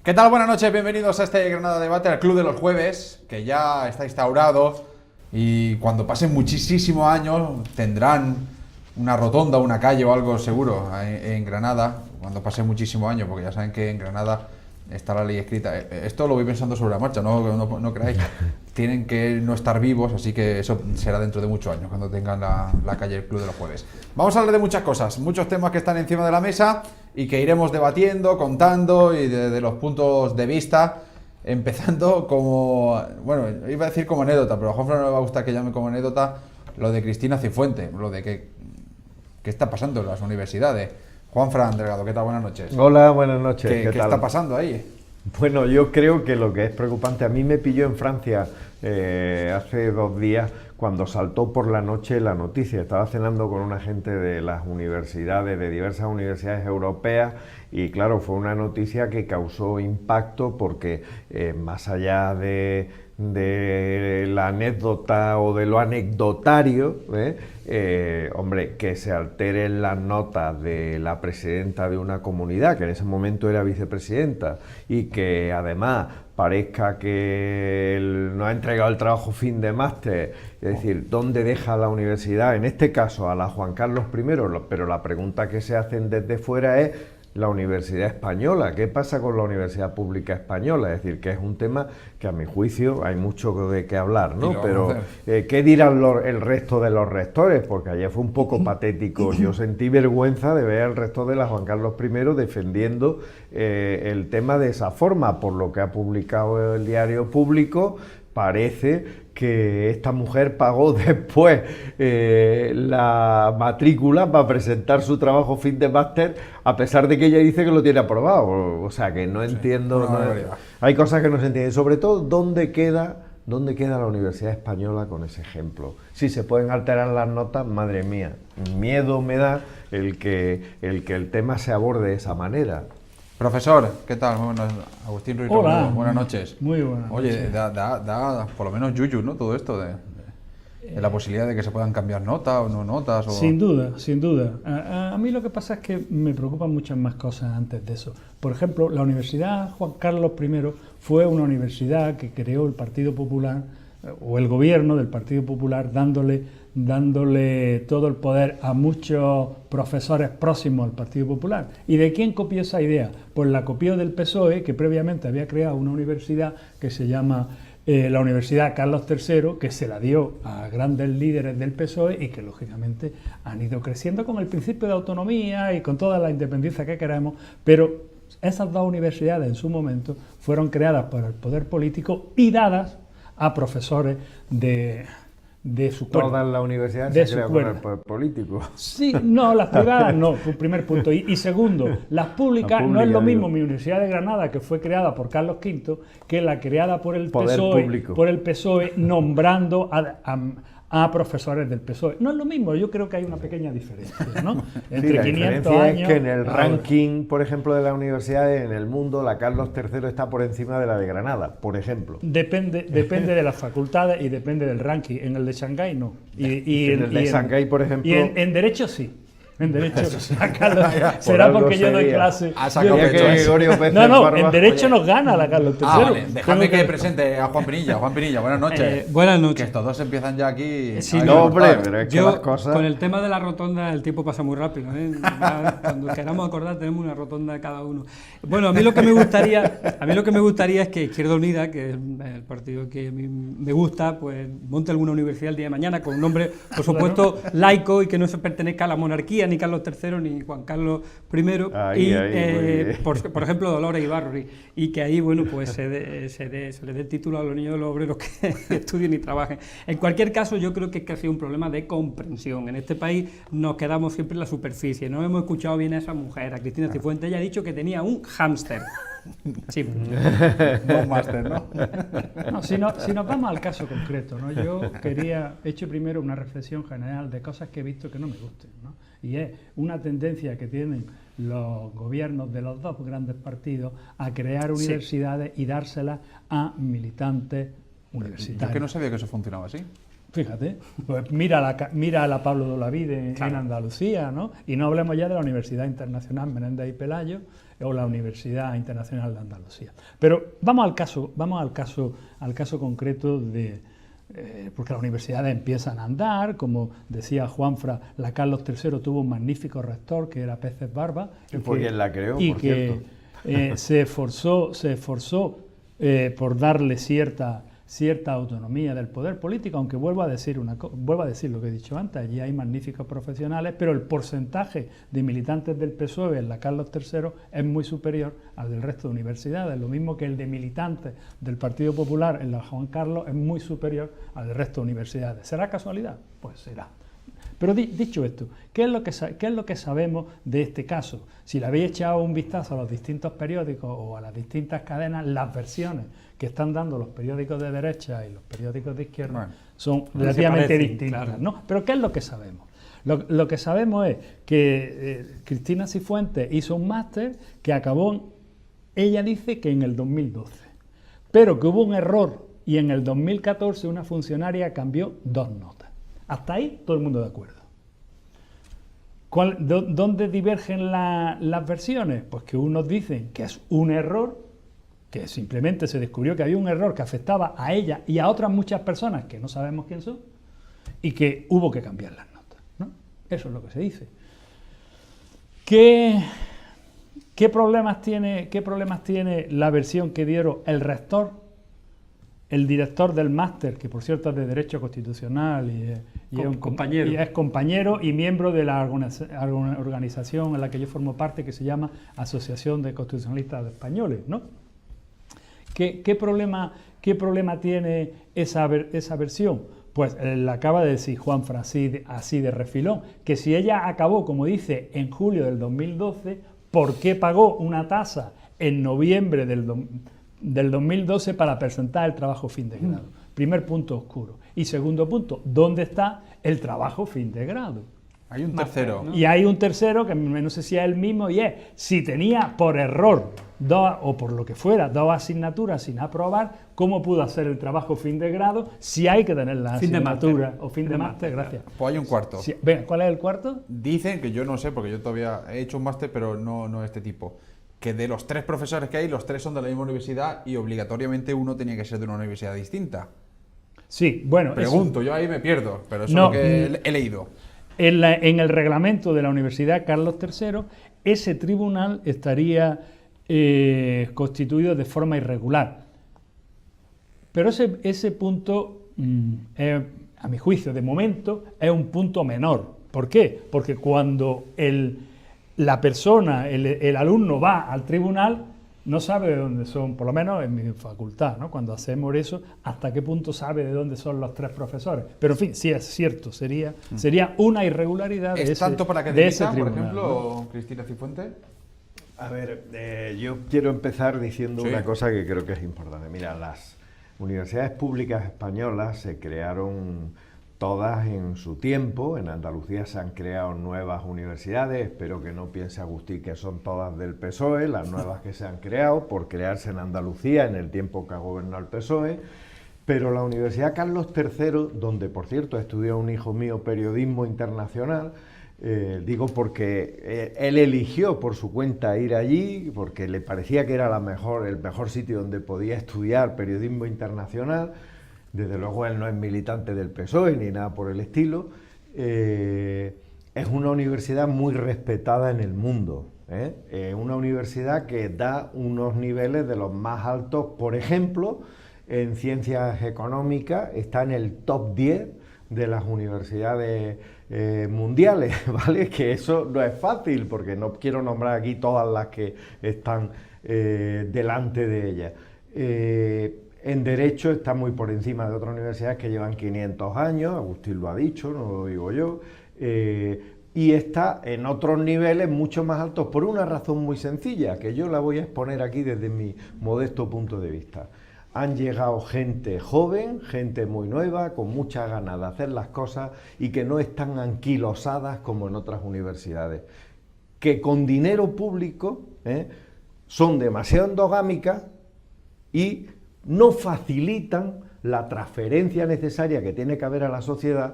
¿Qué tal? Buenas noches, bienvenidos a este Granada Debate, al Club de los Jueves, que ya está instaurado y cuando pasen muchísimos años tendrán una rotonda, una calle o algo seguro en Granada, cuando pasen muchísimos años, porque ya saben que en Granada está la ley escrita. Esto lo voy pensando sobre la marcha, no creáis. Tienen que no estar vivos, así que eso será dentro de muchos años, cuando tengan la calle El Club de los Jueves. Vamos a hablar de muchas cosas, muchos temas que están encima de la mesa y que iremos debatiendo, contando y de los puntos de vista, empezando como, bueno, iba a decir como anécdota, pero a Juanfran no le va a gustar que llame como anécdota lo de Cristina Cifuentes, lo de qué está pasando en las universidades. Juanfran Delgado, ¿qué tal? Buenas noches. Hola, buenas noches. ¿Qué tal? está pasando ahí? Bueno, yo creo que lo que es preocupante, a mí me pilló en Francia hace 2 días cuando saltó por la noche la noticia. Estaba cenando con una gente de las universidades, de diversas universidades europeas, y claro, fue una noticia que causó impacto porque más allá de la anécdota o de lo anecdotario, hombre, que se alteren las notas de la presidenta de una comunidad, que en ese momento era vicepresidenta, y que además parezca que no ha entregado el trabajo fin de máster, es decir, ¿dónde deja la universidad? En este caso a la Juan Carlos I, pero la pregunta que se hacen desde fuera es: la universidad española, ¿qué pasa con la universidad pública española? Es decir, que es un tema que a mi juicio hay mucho de qué hablar, ¿no? Pero ¿qué dirán el resto de los rectores? Porque ayer fue un poco patético. Yo sentí vergüenza de ver al resto de la Juan Carlos I defendiendo el tema de esa forma. Por lo que ha publicado el Diario Público, parece que esta mujer pagó después la matrícula para presentar su trabajo fin de máster, a pesar de que ella dice que lo tiene aprobado. O sea, que no entiendo. Hay cosas que no se entienden. Sobre todo, ¿dónde queda la Universidad Española con ese ejemplo? Si se pueden alterar las notas, madre mía, miedo me da el que el tema se aborde de esa manera. Profesor, ¿qué tal? Bueno, Agustín Ruiz. Hola. Buenas noches. Muy buenas noches. Oye, da por lo menos yuyu, ¿no? Todo esto de la posibilidad de que se puedan cambiar notas o no notas. Sin duda, sin duda. A mí lo que pasa es que me preocupan muchas más cosas antes de eso. Por ejemplo, la Universidad Juan Carlos I fue una universidad que creó el Partido Popular, o el gobierno del Partido Popular, dándole todo el poder a muchos profesores próximos al Partido Popular. ¿Y de quién copió esa idea? Pues la copió del PSOE, que previamente había creado una universidad que se llama la Universidad Carlos III, que se la dio a grandes líderes del PSOE y que lógicamente han ido creciendo con el principio de autonomía y con toda la independencia que queremos, pero esas dos universidades en su momento fueron creadas por el poder político y dadas a profesores de su cuerda. Todas las universidades se crean con el poder político. Sí, no, las privadas no, primer punto. Y segundo, las públicas, no es lo mismo mi Universidad de Granada, que fue creada por Carlos V, que la creada por el PSOE, nombrando a profesores del PSOE. No es lo mismo, yo creo que hay una pequeña diferencia, ¿no? Entre sí, 500 años... Es que en el ranking, por ejemplo, de las universidades en el mundo, la Carlos III está por encima de la de Granada, por ejemplo. Depende de las facultades y depende del ranking. En el de Shanghái no. En el de Shanghái, por ejemplo... Y en Derecho sí. En Derecho, Carlos, será porque yo doy clase. En Derecho nos gana la Carlos III. Vale. Déjame que presente a Juan Pinilla. Juan Pinilla, buenas noches. Buenas noches. Que estos dos empiezan ya aquí. Sí, no, hombre, pero es que las cosas... Con el tema de la rotonda el tiempo pasa muy rápido, ¿eh? Cuando queramos acordar tenemos una rotonda cada uno. Bueno, a mí lo que me gustaría es que Izquierda Unida, que es el partido que a mí me gusta, pues monte alguna universidad el día de mañana con un nombre, por supuesto, laico y que no se pertenezca a la monarquía, ni Carlos III ni Juan Carlos I, por ejemplo Dolores Ibarri, y que ahí bueno pues se le dé el título a los niños de los obreros que estudien y trabajen. En cualquier caso, yo creo que ha sido un problema de comprensión. En este país nos quedamos siempre en la superficie, no hemos escuchado bien a esa mujer, a Cristina Cifuentes. Ella ha dicho que tenía un hámster. Sí. Buen máster, ¿no? No, si nos vamos al caso concreto, ¿no? Yo he hecho primero una reflexión general de cosas que he visto que no me gusten, ¿no? Y es una tendencia que tienen los gobiernos de los dos grandes partidos a crear universidades y dárselas a militantes universitarios. Yo que no sabía que eso funcionaba así. Fíjate, pues mira a la Pablo de Olavide en Andalucía, ¿no? Y no hablemos ya de la Universidad Internacional Menéndez y Pelayo o la Universidad Internacional de Andalucía. Pero vamos al caso concreto de porque las universidades empiezan a andar, como decía Juanfra, la Carlos III tuvo un magnífico rector que era Peces Barba. Y fue quien la creó, y por que se esforzó por darle cierta autonomía del poder político, aunque vuelvo a decir lo que he dicho antes, allí hay magníficos profesionales, pero el porcentaje de militantes del PSOE en la Carlos III es muy superior al del resto de universidades, lo mismo que el de militantes del Partido Popular en la Juan Carlos es muy superior al del resto de universidades. ¿Será casualidad? Pues será. Pero dicho esto, ¿qué es lo que sabemos de este caso? Si le habéis echado un vistazo a los distintos periódicos o a las distintas cadenas, las versiones que están dando los periódicos de derecha y los periódicos de izquierda son relativamente distintas, claro, ¿no? Pero ¿qué es lo que sabemos? Lo que sabemos es que Cristina Cifuentes hizo un máster que acabó, ella dice que en el 2012, pero que hubo un error y en el 2014 una funcionaria cambió 2 notas. Hasta ahí todo el mundo de acuerdo. ¿Dónde divergen las versiones? Pues que unos dicen que es un error, que simplemente se descubrió que había un error que afectaba a ella y a otras muchas personas que no sabemos quién son, y que hubo que cambiar las notas, ¿no? Eso es lo que se dice. ¿Qué problemas tiene la versión que dieron el rector, el director del máster, que por cierto es de Derecho Constitucional y es compañero y miembro de la organización en la que yo formo parte, que se llama Asociación de Constitucionalistas Españoles, ¿no? ¿Qué problema tiene esa versión? Pues la acaba de decir Juanfra así de refilón, que si ella acabó, como dice, en julio del 2012, ¿por qué pagó una tasa en noviembre del 2012 para presentar el trabajo fin de grado? Primer punto oscuro. Y segundo punto, ¿dónde está el trabajo fin de grado? Hay un tercero. Y hay un tercero que no sé si es el mismo, y es, si tenía por error o por lo que fuera 2 asignaturas sin aprobar, ¿cómo pudo hacer el trabajo fin de grado si hay que tener la asignatura o fin de máster? Gracias. Pues hay un cuarto. Sí, venga, ¿cuál es el cuarto? Dicen, que yo no sé, porque yo todavía he hecho un máster, pero no este tipo, que de los 3 profesores que hay, los 3 son de la misma universidad y obligatoriamente uno tenía que ser de una universidad distinta. Sí, bueno. Pregunto, yo ahí me pierdo, pero eso es lo que he leído. En el reglamento de la Universidad Carlos III, ese tribunal estaría constituido de forma irregular. Pero ese punto, a mi juicio, de momento, es un punto menor. ¿Por qué? Porque cuando la persona, el alumno va al tribunal, no sabe de dónde son, por lo menos en mi facultad, ¿no? Cuando hacemos eso, hasta qué punto sabe de dónde son los 3 profesores. Pero en fin, sí es cierto, sería una irregularidad ¿Es de ese tanto para que de ese dimita, por tribunal, ejemplo, ¿no? Cristina Cifuentes? A ver, yo quiero empezar diciendo una cosa que creo que es importante. Mira, las universidades públicas españolas se crearon todas en su tiempo. En Andalucía se han creado nuevas universidades, espero que no piense Agustín que son todas del PSOE, las nuevas que se han creado por crearse en Andalucía en el tiempo que ha gobernado el PSOE, pero la Universidad Carlos III, donde por cierto estudió un hijo mío periodismo internacional, digo porque él eligió por su cuenta ir allí, porque le parecía que era el mejor sitio donde podía estudiar periodismo internacional. Desde luego él no es militante del PSOE ni nada por el estilo. Es una universidad muy respetada en el mundo, una universidad que da unos niveles de los más altos. Por ejemplo, en ciencias económicas está en el top 10 de las universidades mundiales, ¿vale? Que eso no es fácil, porque no quiero nombrar aquí todas las que están delante de ella. En Derecho está muy por encima de otras universidades que llevan 500 años, Agustín lo ha dicho, no lo digo yo, y está en otros niveles mucho más altos por una razón muy sencilla, que yo la voy a exponer aquí desde mi modesto punto de vista. Han llegado gente joven, gente muy nueva, con muchas ganas de hacer las cosas y que no están anquilosadas como en otras universidades, que con dinero público son demasiado endogámicas y no facilitan la transferencia necesaria que tiene que haber a la sociedad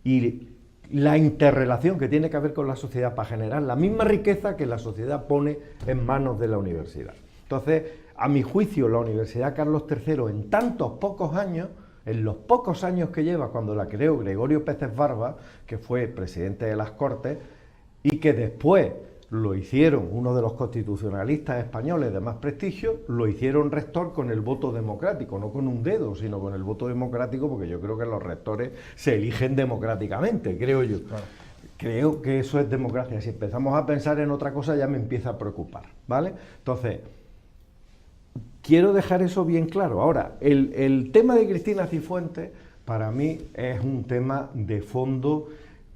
y la interrelación que tiene que haber con la sociedad para generar la misma riqueza que la sociedad pone en manos de la universidad. Entonces, a mi juicio, la Universidad Carlos III, en tantos pocos años, en los pocos años que lleva, cuando la creó Gregorio Pérez Barba, que fue presidente de las Cortes, y que después lo hicieron uno de los constitucionalistas españoles de más prestigio, lo hicieron rector con el voto democrático, no con un dedo, sino con el voto democrático, porque yo creo que los rectores se eligen democráticamente, creo yo. Claro. Creo que eso es democracia. Si empezamos a pensar en otra cosa ya me empieza a preocupar, ¿vale? Entonces, quiero dejar eso bien claro. Ahora, el tema de Cristina Cifuentes, para mí, es un tema de fondo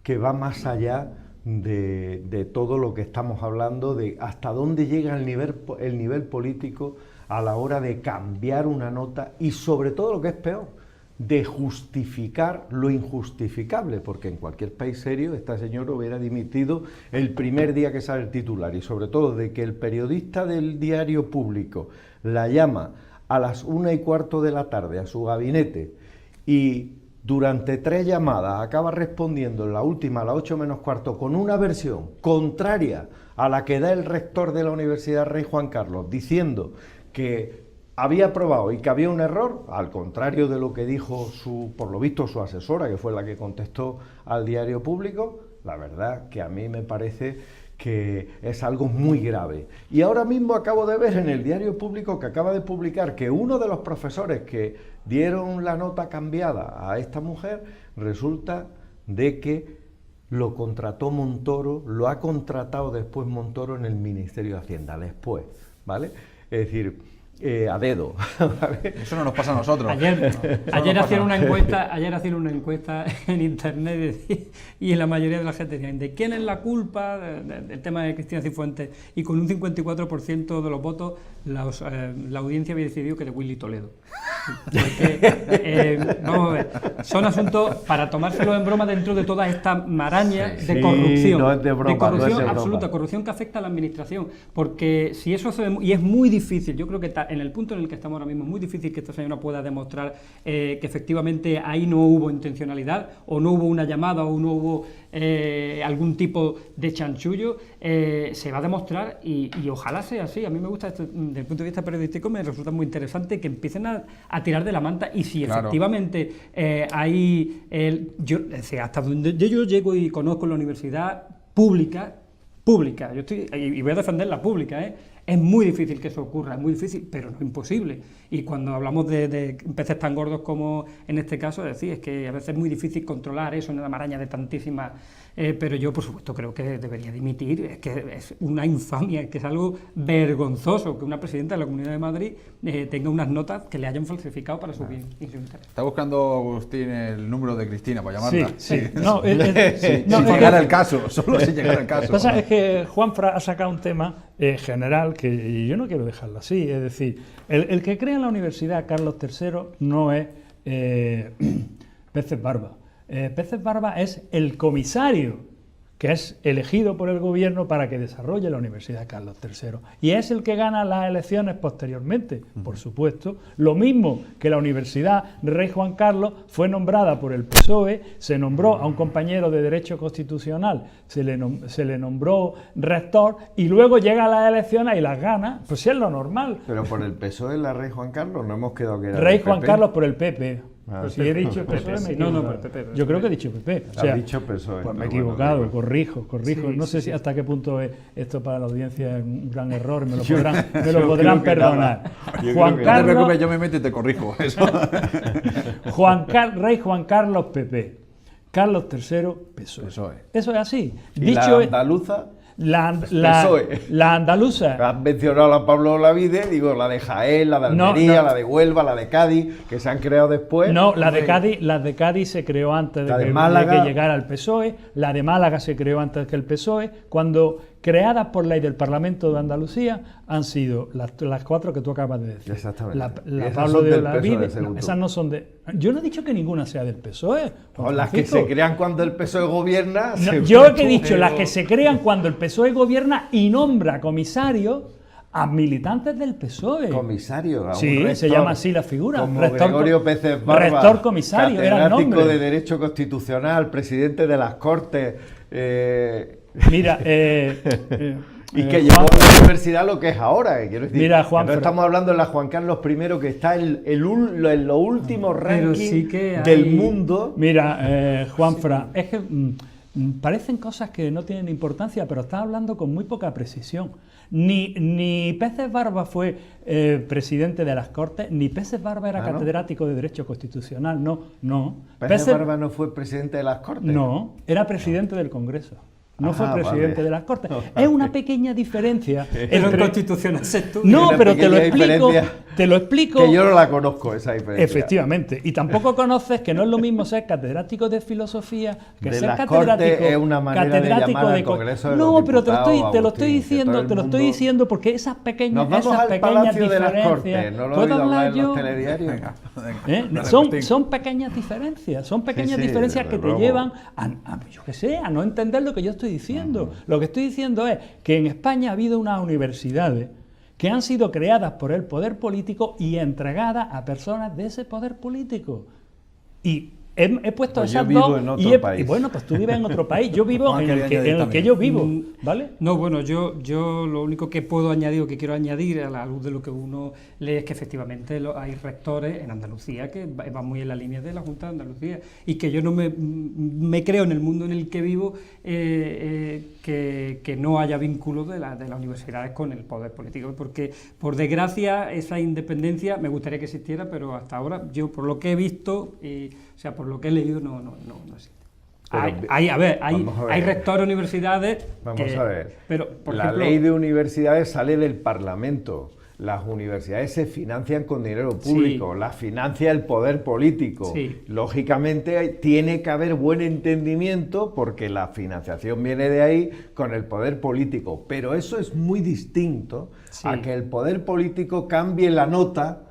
que va más allá de todo lo que estamos hablando, de hasta dónde llega el nivel político a la hora de cambiar una nota y sobre todo lo que es peor, de justificar lo injustificable, porque en cualquier país serio esta señora hubiera dimitido el primer día que sale el titular, y sobre todo de que el periodista del diario Público la llama a las 1:15 de la tarde a su gabinete y durante 3 llamadas acaba respondiendo en la última a las 8:15 con una versión contraria a la que da el rector de la Universidad Rey Juan Carlos, diciendo que había aprobado y que había un error, al contrario de lo que dijo por lo visto su asesora, que fue la que contestó al diario Público. La verdad que a mí me parece que es algo muy grave. Y ahora mismo acabo de ver en el diario Público que acaba de publicar que uno de los profesores que dieron la nota cambiada a esta mujer, resulta de que lo contrató Montoro, lo ha contratado después Montoro en el Ministerio de Hacienda, después, ¿vale? Es decir, a dedo, ¿vale? Eso no nos pasa a nosotros. Ayer hacían una encuesta en internet y la mayoría de la gente decía, ¿de quién es la culpa del tema de Cristina Cifuentes? Y con un 54% de los votos la audiencia había decidido que de Willy Toledo. Porque, vamos a ver, son asuntos para tomárselo en broma dentro de toda esta maraña de corrupción. No es de broma, de corrupción no es de absoluta, broma. corrupción que afecta a la administración. Porque si eso y es muy difícil, yo creo que en el punto en el que estamos ahora mismo es muy difícil que esta señora pueda demostrar que efectivamente ahí no hubo intencionalidad, o no hubo una llamada, o no hubo algún tipo de chanchullo. Se va a demostrar y ojalá sea así. A mí me gusta esto, desde el punto de vista periodístico me resulta muy interesante que empiecen a tirar de la manta, y si efectivamente hay hasta donde yo llego y conozco la universidad pública, yo estoy y voy a defender la pública, es muy difícil que eso ocurra, es muy difícil, pero no imposible. Y cuando hablamos de peces tan gordos como en este caso, es decir, es que a veces es muy difícil controlar eso en una maraña de tantísimas. Pero yo, por supuesto, creo que debería dimitir. Es que es una infamia, que es algo vergonzoso que una presidenta de la Comunidad de Madrid tenga unas notas que le hayan falsificado para su bien y su interés. Está buscando Agustín el número de Cristina para llamarla. Sí. No, sin llegar al caso, solo sin llegar al caso. Lo que pasa es que Juanfra ha sacado un tema general que yo no quiero dejarlo así. Es decir, el que crea en la Universidad Carlos III no es Pérez Barba. Pérez Barba es el comisario que es elegido por el gobierno para que desarrolle la Universidad Carlos III. Y es el que gana las elecciones posteriormente, por supuesto. Lo mismo que la Universidad Rey Juan Carlos fue nombrada por el PSOE, se nombró a un compañero de Derecho Constitucional, se le nombró rector, y luego llega a las elecciones y las gana. Pues sí, es lo normal. Pero por el PSOE la Rey Juan Carlos no hemos quedado que era Rey del Juan PP. Carlos por el PP. Ah, Si he dicho PSOE, me he equivocado. por el PP. Yo creo que he dicho PP. Has dicho PSOE, Pues me he pero equivocado, bueno, corrijo. Sí, No sé sí, si hasta qué punto es esto para la audiencia es un gran error, me lo Yo podrán creo que perdonar. nada. Yo Juan creo que No te preocupes, Carlos, yo me meto y te corrijo. Eso. Rey Juan Carlos, PP. Carlos III, PSOE. PSOE. Eso es así. ¿Y Dicho la andaluza? la andaluza. Has mencionado a Pablo Olavide, digo, la de Jaén, la de Almería, No. la de Huelva, la de Cádiz, que se han creado después. No, las de Cádiz se creó antes La de de que Málaga. llegara el PSOE, la de Málaga se creó antes que el PSOE, cuando creadas por ley del Parlamento de Andalucía han sido las 4 que tú acabas de decir. Exactamente. La Esas Pablo son de del Olavide, PSOE, según no, tú. esas no son de... Yo no he dicho que ninguna sea del PSOE. O las que Francisco. se crean cuando el PSOE gobierna. No, según yo tú, he dicho pero- las que se crean cuando el PSOE gobierna y nombra comisario a militantes del PSOE. Comisario, a un Sí, rector, se llama así la figura. como Rector, Gregorio Peces Barba, rector comisario, era el catedrático nombre. de Derecho Constitucional, presidente de las Cortes, Mira, y que llevó a la universidad lo que es ahora. Quiero decir, Mira, que Juanfran. no estamos hablando de la Juan Carlos I, que está en los últimos Pero rankings sí que hay- del mundo. Mira, Juanfran, es que parecen cosas que no tienen importancia, pero estás hablando con muy poca precisión. Ni Peces Barba fue presidente de las Cortes, ni Peces Barba era ¿Ah, no? catedrático de Derecho Constitucional, no. Peces Barba no fue presidente de las Cortes. No, era presidente del Congreso. No Ah, fue presidente vale. de las Cortes. Vale. Es una pequeña diferencia. Pero en Constitucional se estudia. No, Una pero te lo pequeña explico. diferencia Te lo explico. Que yo no la conozco, esa diferencia. Efectivamente. Y tampoco conoces que no es lo mismo ser catedrático de filosofía que De ser las catedrático. Cortes es una manera de llamar al Congreso de los No, pero te lo estoy, Diputados, te lo estoy Agustín, que diciendo, todo el te lo estoy mundo- diciendo porque esas pequeñas, Nos vamos esas al pequeñas Palacio de las diferencias. Cortes. No lo he ¿Puedo oído hablar hablar en los yo? telediarios. Venga, ¿Eh? dale, Son, Agustín. son pequeñas diferencias, son pequeñas sí, diferencias que desde te luego. llevan yo qué sé, a no entender lo que yo estoy diciendo. Lo que estoy diciendo es que en España ha habido unas universidades que han sido creadas por el poder político y entregadas a personas de ese poder político. Y he puesto Pues yo esas vivo dos en otro y país. bueno, pues tú vives en otro país. Yo vivo Juan en el quería que, añadir en el que también. yo vivo, ¿vale? No, bueno, yo lo único que puedo añadir o que quiero añadir a la luz de lo que uno lee es que efectivamente hay rectores en Andalucía que van muy en la línea de la Junta de Andalucía y que yo no me creo en el mundo en el que vivo que no haya vínculo de las universidades con el poder político, porque por desgracia esa independencia me gustaría que existiera, pero hasta ahora yo por lo que he visto, o sea, por lo que he leído no existe. Pero, vamos a ver. Hay rectores de universidades Vamos que- a ver. pero, por La ejemplo, ley de universidades sale del Parlamento. Las universidades se financian con dinero público, Sí. las financia el poder político. Sí. Lógicamente tiene que haber buen entendimiento porque la financiación viene de ahí con el poder político. Pero eso es muy distinto Sí. a que el poder político cambie la nota.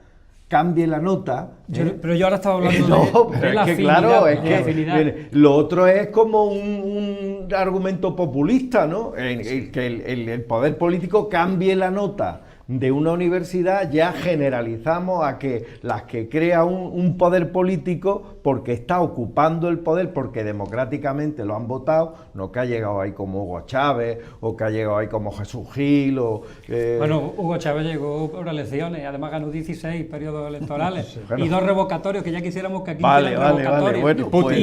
pero yo ahora estaba hablando No, de pero la es que afinidad, claro, es de la que afinidad. lo otro es como un argumento populista, ¿no? Que el poder político cambie la nota de una universidad, ya generalizamos a que las que crea un poder político porque está ocupando el poder, porque democráticamente lo han votado, no que ha llegado ahí como Hugo Chávez, o que ha llegado ahí como Jesús Gil, o... Bueno, Hugo Chávez llegó por elecciones, además ganó 16 periodos electorales bueno. y 2 revocatorios, que ya quisiéramos que aquí Vale, hicieran vale, revocatorios. bueno, pues,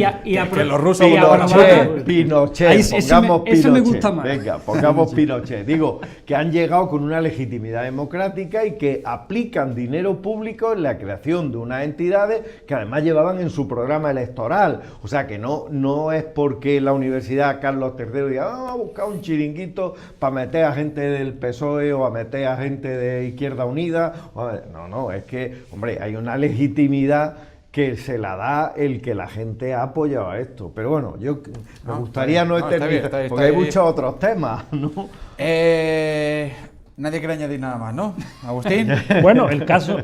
que los rusos y votaban a aprobaran- Pinochet, Ahí, ese pongamos me- ese me Pinochet. gusta más. Venga, pongamos Pinochet. Digo, que han llegado con una legitimidad democrática y que aplican dinero público en la creación de unas entidades que además llevaban en su programa electoral. O sea, que no es porque la Universidad Carlos III diga, vamos a buscar un chiringuito para meter a gente del PSOE o a meter a gente de Izquierda Unida. No, es que, hombre, hay una legitimidad que se la da el que la gente ha apoyado a esto. Pero bueno, me gustaría no está bien, extender, está bien, porque está hay bien. muchos otros temas, ¿no? Nadie quiere añadir nada más, ¿no? Agustín. Bueno, el caso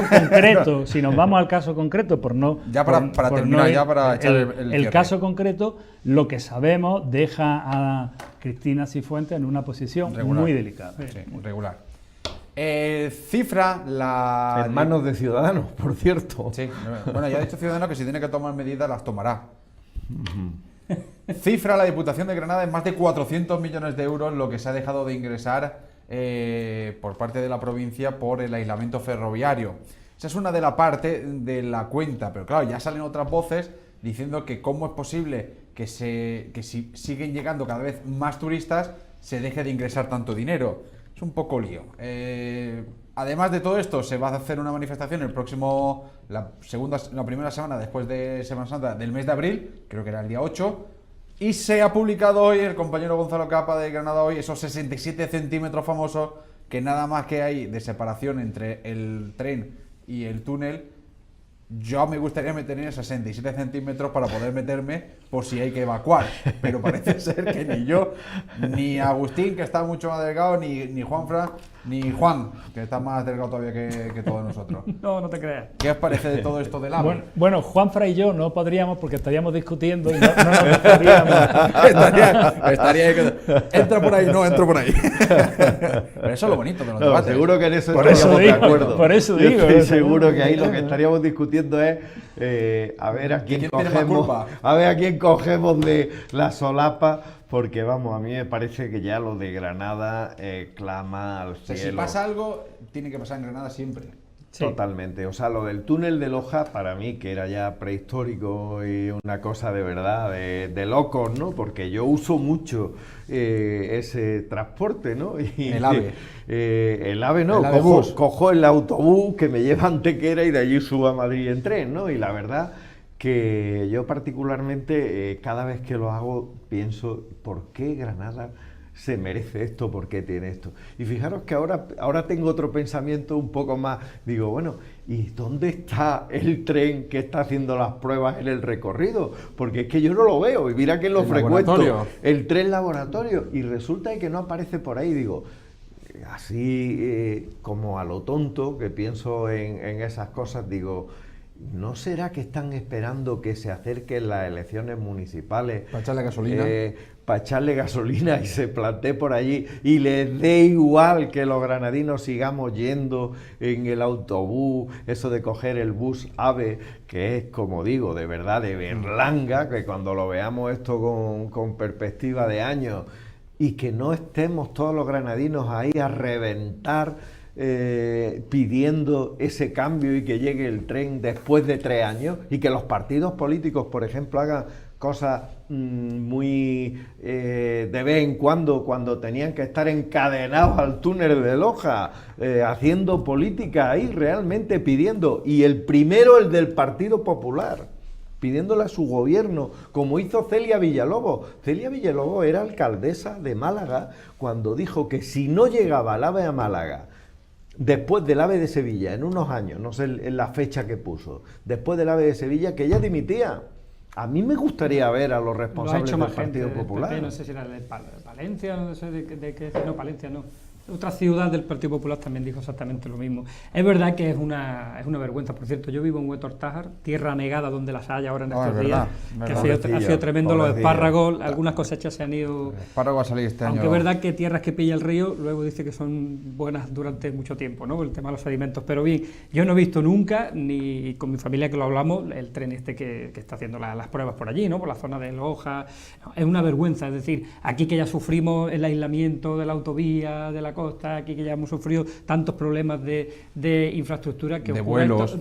concreto, si nos vamos al caso concreto, por no... Ya para terminar, ya para echar el cierre. caso concreto, lo que sabemos deja a Cristina Cifuentes en una posición Regular. muy delicada. Sí, regular. Cifra la... En manos de Ciudadanos, por cierto. Sí, bueno, ya ha dicho Ciudadanos que si tiene que tomar medidas las tomará. Cifra la Diputación de Granada en más de 400 millones de euros lo que se ha dejado de ingresar por parte de la provincia por el aislamiento ferroviario. Esa es una de la parte de la cuenta, pero claro, ya salen otras voces diciendo que cómo es posible que si siguen llegando cada vez más turistas se deje de ingresar tanto dinero. Es un poco lío. Además de todo esto, se va a hacer una manifestación la primera semana después de Semana Santa del mes de abril, creo que era el día 8, y se ha publicado hoy, el compañero Gonzalo Capa de Granada Hoy, esos 67 centímetros famosos que nada más que hay de separación entre el tren y el túnel. Yo me gustaría meter en 67 centímetros para poder meterme por si hay que evacuar, pero parece ser que ni yo, ni Agustín, que está mucho más delgado, ni Juanfran Ni Juan, que está más delgado todavía que todos nosotros. No, no te creas. ¿Qué os parece de todo esto del AVE? Bueno, Juanfra y yo no podríamos porque estaríamos discutiendo y no nos dejaríamos. estaría entra por ahí, no, entro por ahí. Pero eso es lo bonito de los No, debates. seguro que en eso Por eso estaríamos de digo, acuerdo. por eso Yo digo, estoy eso seguro digo. que ahí lo que estaríamos discutiendo es a ver a quién ¿Quién tiene más cogemos, culpa? a ver a quién cogemos de la solapa, porque vamos, a mí me parece que ya lo de Granada clama al O sea, cielo. si pasa algo, tiene que pasar en Granada siempre. Sí. Totalmente. O sea, lo del túnel de Loja, para mí, que era ya prehistórico y una cosa de verdad, de locos, ¿no? Porque yo uso mucho ese transporte, ¿no? Y, El AVE. El AVE no, El AVE bus. cojo el autobús que me lleva a Antequera y de allí subo a Madrid en tren, ¿no? Y la verdad que yo particularmente, cada vez que lo hago, pienso, ¿por qué Granada se merece esto? ¿Por qué tiene esto? Y fijaros que ahora tengo otro pensamiento un poco más, digo, bueno, ¿y dónde está el tren que está haciendo las pruebas en el recorrido? Porque es que yo no lo veo, y mira que lo El frecuento, laboratorio. el tren laboratorio, y resulta que no aparece por ahí, digo, así como a lo tonto, que pienso en esas cosas, digo, ¿no será que están esperando que se acerquen las elecciones municipales? Para echarle gasolina. Para echarle gasolina y se plantee por allí y les dé igual que los granadinos sigamos yendo en el autobús, eso de coger el bus AVE, que es, como digo, de verdad, de berlanga, que cuando lo veamos esto con perspectiva de años, y que no estemos todos los granadinos ahí a reventar pidiendo ese cambio y que llegue el tren después de 3 años, y que los partidos políticos, por ejemplo, hagan cosas muy de vez en cuando tenían que estar encadenados al túnel de Loja, haciendo política ahí realmente pidiendo, y el primero, el del Partido Popular, pidiéndole a su gobierno, como hizo Celia Villalobos. Celia Villalobos era alcaldesa de Málaga cuando dijo que si no llegaba el AVE a Málaga después del AVE de Sevilla, en unos años, no sé en la fecha que puso, después del AVE de Sevilla, que ella dimitía. A mí me gustaría ver a los Lo ha responsables hecho del más gente Partido del Popular. PP, no sé si era de Palencia, no sé de qué, no, Palencia no. Otra ciudad del Partido Popular también dijo exactamente lo mismo. Es verdad que es una vergüenza. Por cierto, yo vivo en Huetortájar, tierra anegada donde las hay ahora en estos es días, verdad, que verdad. ha sido tremendo. Los Pobrecillo. espárragos, algunas cosechas se han ido. El espárrago va a salir este año. Aunque es verdad que tierras que pilla el río, luego dice que son buenas durante mucho tiempo, ¿no? El tema de los sedimentos. Pero bien, yo no he visto nunca, ni con mi familia que lo hablamos, el tren este que está haciendo las pruebas por allí, ¿no? Por la zona de Loja. No, es una vergüenza. Es decir, aquí que ya sufrimos el aislamiento de la autovía, de la costa, aquí que ya hemos sufrido tantos problemas de infraestructura que De ocurre vuelos.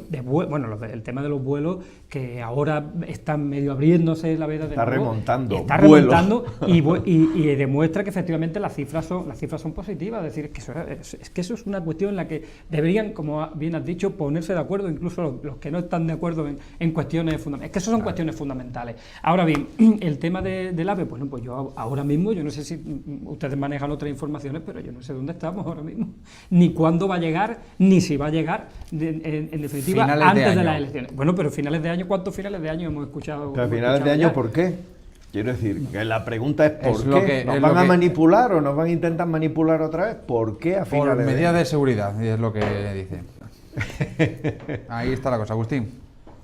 el tema de los vuelos, que ahora están medio abriéndose la veda de Está nuevo. remontando, Está vuelos. remontando y demuestra que efectivamente las cifras son positivas. Es decir, que eso es una cuestión en la que deberían, como bien has dicho, ponerse de acuerdo, incluso los que no están de acuerdo en cuestiones fundamentales. Es que eso son cuestiones fundamentales. Ahora bien, el tema del AVE, bueno, pues yo ahora mismo, yo no sé si ustedes manejan otras informaciones, pero yo no sé dónde estamos ahora mismo, ni cuándo va a llegar, ni si va a llegar, en definitiva, Finales de antes de año. las elecciones. Bueno, pero finales de año, ¿cuántos finales de año hemos escuchado? Pero a hemos finales de escuchado año, ya? ¿por qué? Quiero decir, que la pregunta es ¿por Es lo qué? que- ¿Nos es van lo a que- manipular o nos van a intentar manipular otra vez? ¿Por qué a Por finales de medidas año? de seguridad, y es lo que dice. Ahí está la cosa, Agustín.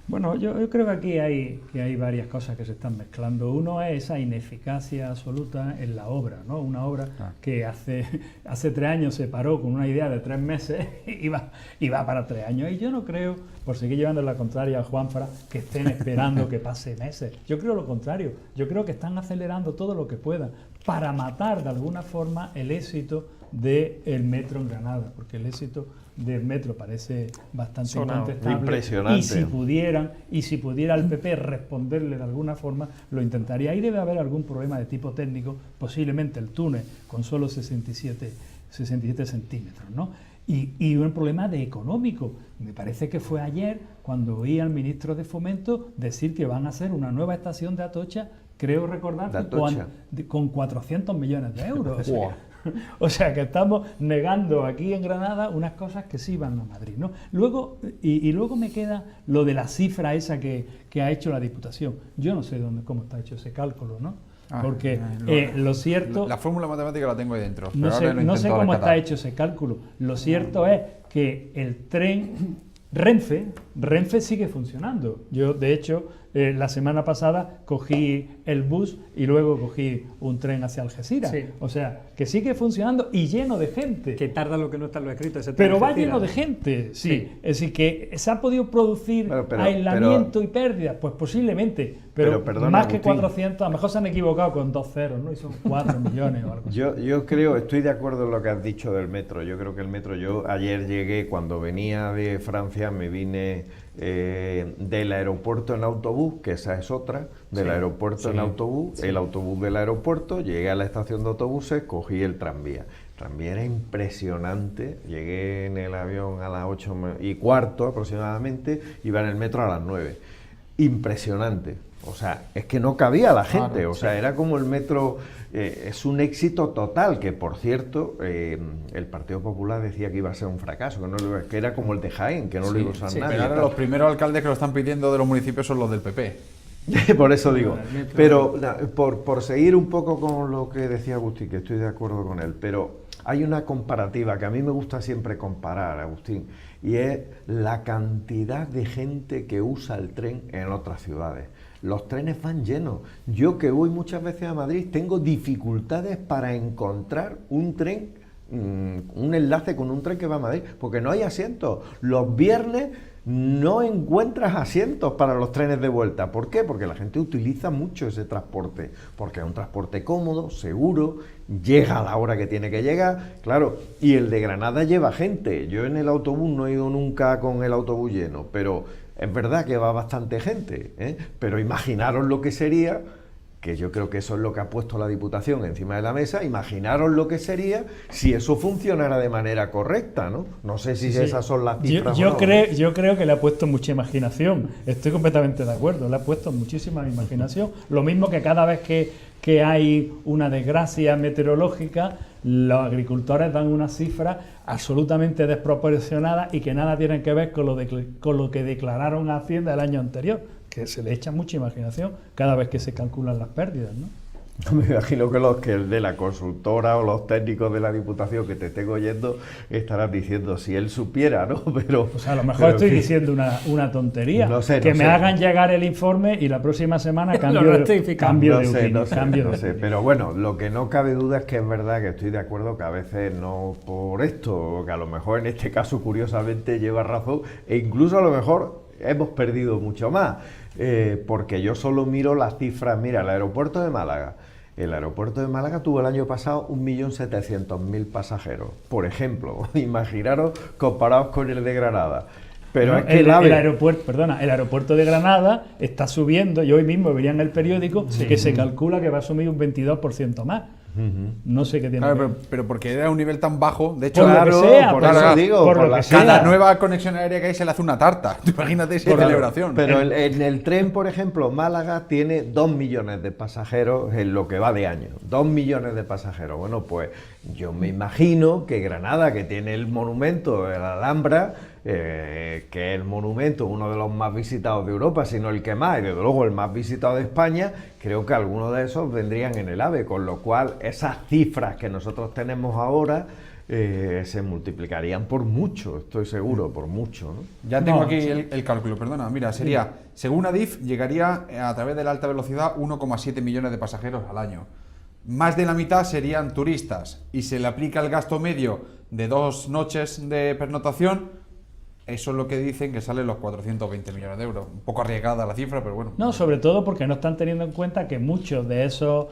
Bueno, yo creo que aquí hay varias cosas que se están mezclando. Uno es esa ineficacia absoluta en la obra, ¿no? Una obra que hace 3 años se paró con una idea de 3 meses y va para 3 años. Y yo no creo, por seguir llevando la contraria a Juanfra, que estén esperando que pase meses. Yo creo lo contrario. Yo creo que están acelerando todo lo que puedan para matar de alguna forma el éxito del metro en Granada, porque el éxito del metro parece bastante Sonado. incontestable. Impresionante. Y si pudiera el PP responderle de alguna forma, lo intentaría. Ahí debe haber algún problema de tipo técnico, posiblemente el túnel con solo 67 centímetros, ¿no? Y un problema de económico. Me parece que fue ayer cuando oí al ministro de Fomento decir que van a hacer una nueva estación de Atocha, creo recordar, ¿De Atocha? con 400 millones de euros. O sea, Wow. o sea, que estamos negando aquí en Granada unas cosas que sí van a Madrid, ¿no? Luego, y luego me queda lo de la cifra esa que ha hecho la Diputación. Yo no sé cómo está hecho ese cálculo, ¿no? Porque lo cierto... La fórmula matemática la tengo ahí dentro. No pero sé, ahora lo no sé intento cómo está rescatar. hecho ese cálculo. Lo cierto es que el tren Renfe sigue funcionando. Yo, de hecho, la semana pasada cogí el bus y luego cogí un tren hacia Algeciras. Sí. O sea, que sigue funcionando y lleno de gente. Que tarda lo que no está en lo escrito. Ese Pero tren va se tira. lleno de gente, sí. Sí. Es decir, que se ha podido producir aislamiento y pérdidas, pues posiblemente, pero perdona, más que Agustín. 400, a lo mejor se han equivocado con 2 ceros, ¿no? Y son 4 millones o algo así. Yo creo, estoy de acuerdo en lo que has dicho del metro. Yo creo que el metro, yo ayer llegué, cuando venía de Francia, me vine del aeropuerto en autobús, que esa es otra, del aeropuerto en autobús, el autobús del aeropuerto, llegué a la estación de autobuses, cogí el tranvía. El tranvía era impresionante, llegué en el avión a las 8:15 aproximadamente, iba en el metro a las 9. Impresionante. O sea, es que no cabía la gente, Claro, o sea, era como el metro, es un éxito total, que por cierto, el Partido Popular decía que iba a ser un fracaso, que era como el de Jaén, que no lo iba a usar nadie. Pero ahora los primeros alcaldes que lo están pidiendo de los municipios son los del PP. Por eso digo, El metro. pero por seguir un poco con lo que decía Agustín, que estoy de acuerdo con él, pero hay una comparativa que a mí me gusta siempre comparar, Agustín, y es la cantidad de gente que usa el tren en otras ciudades. Los trenes van llenos. Yo, que voy muchas veces a Madrid, tengo dificultades para encontrar un tren, un enlace con un tren que va a Madrid, porque no hay asientos. Los viernes no encuentras asientos para los trenes de vuelta. ¿Por qué? Porque la gente utiliza mucho ese transporte, porque es un transporte cómodo, seguro, llega a la hora que tiene que llegar, claro, y el de Granada lleva gente. Yo en el autobús no he ido nunca con el autobús lleno, pero es verdad que va bastante gente, ¿eh? Pero imaginaros lo que sería, que yo creo que eso es lo que ha puesto la Diputación encima de la mesa, imaginaros lo que sería si eso funcionara de manera correcta, ¿no? No sé si esas son las cifras o no. Yo creo que le ha puesto mucha imaginación, estoy completamente de acuerdo, le ha puesto muchísima imaginación, lo mismo que cada vez que hay una desgracia meteorológica, los agricultores dan unas cifras absolutamente desproporcionadas y que nada tienen que ver con lo que declararon a Hacienda el año anterior, que se le echa mucha imaginación cada vez que se calculan las pérdidas, ¿no? Me imagino que los que el de la consultora o los técnicos de la Diputación que te estén oyendo estarán diciendo si él supiera, ¿no? Pero o sea, a lo mejor estoy diciendo una tontería. No sé, que no me sé. hagan llegar el informe y la próxima semana cambio no de sé, opinión. pero bueno, lo que no cabe duda es que es verdad que estoy de acuerdo que a veces no por esto, que a lo mejor en este caso curiosamente lleva razón, e incluso a lo mejor hemos perdido mucho más, porque yo solo miro las cifras. Mira, el aeropuerto de Málaga. El aeropuerto de Málaga tuvo el año pasado 1.700.000 pasajeros, por ejemplo. Imaginaros comparados con el de Granada. Pero No, es que el aeropuerto de Granada está subiendo. Yo hoy mismo veía en el periódico que se calcula que va a asumir un 22% más. No sé qué tiene Claro, que ver. pero porque era un nivel tan bajo, de hecho, Por lo que sea, por por eso la- digo, por por lo la- que sea. cada nueva conexión aérea que hay se le hace una tarta. Tú imagínate esa celebración. Pero en el tren, por ejemplo, Málaga tiene 2 millones de pasajeros en lo que va de año. 2 millones de pasajeros. Bueno, pues yo me imagino que Granada, que tiene el monumento de la Alhambra, que es el monumento, uno de los más visitados de Europa, sino el que más, y desde luego el más visitado de España, creo que algunos de esos vendrían en el AVE, con lo cual esas cifras que nosotros tenemos ahora se multiplicarían por mucho, estoy seguro, por mucho, ¿no? Ya tengo No, aquí sí. el cálculo, perdona. Mira, sería, según Adif, llegaría a través de la alta velocidad 1,7 millones de pasajeros al año. Más de la mitad serían turistas y se le aplica el gasto medio de 2 noches de pernotación. Eso es lo que dicen que salen los 420 millones de euros. Un poco arriesgada la cifra, pero bueno. No, sobre todo porque no están teniendo en cuenta que muchos de esos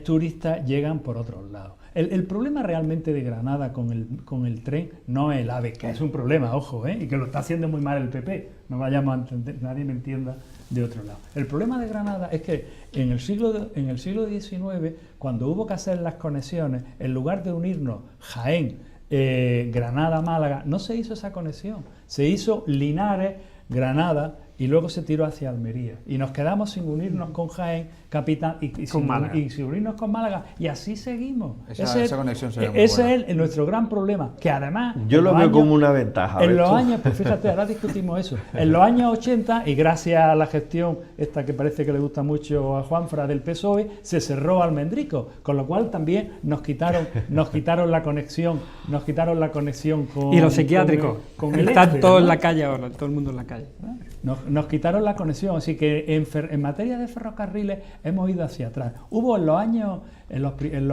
turistas llegan por otros lados. El problema realmente de Granada con el tren no es el AVE, que es un problema, ojo, y que lo está haciendo muy mal el PP. No vayamos a entender, nadie me entienda de otro lado. El problema de Granada es que en el siglo XIX, cuando hubo que hacer las conexiones, en lugar de unirnos Jaén, Granada, Málaga, no se hizo esa conexión. Se hizo Linares, Granada y luego se tiró hacia Almería. Y nos quedamos sin unirnos con Jaén, capital, y sin unirnos con Málaga. Y así seguimos. Esa conexión sería muy ese buena. es nuestro gran problema, que además... Yo lo veo como una ventaja. En los años, pues fíjate, ahora discutimos eso. En los años 80, y gracias a la gestión, esta que parece que le gusta mucho a Juanfra del PSOE, se cerró Almendrico, con lo cual también nos quitaron la conexión con... Y los psiquiátricos, con el están este, todos en ¿no? la calle ahora, todo el mundo en la calle. Nos quitaron la conexión, así que en materia de ferrocarriles hemos ido hacia atrás. Hubo en los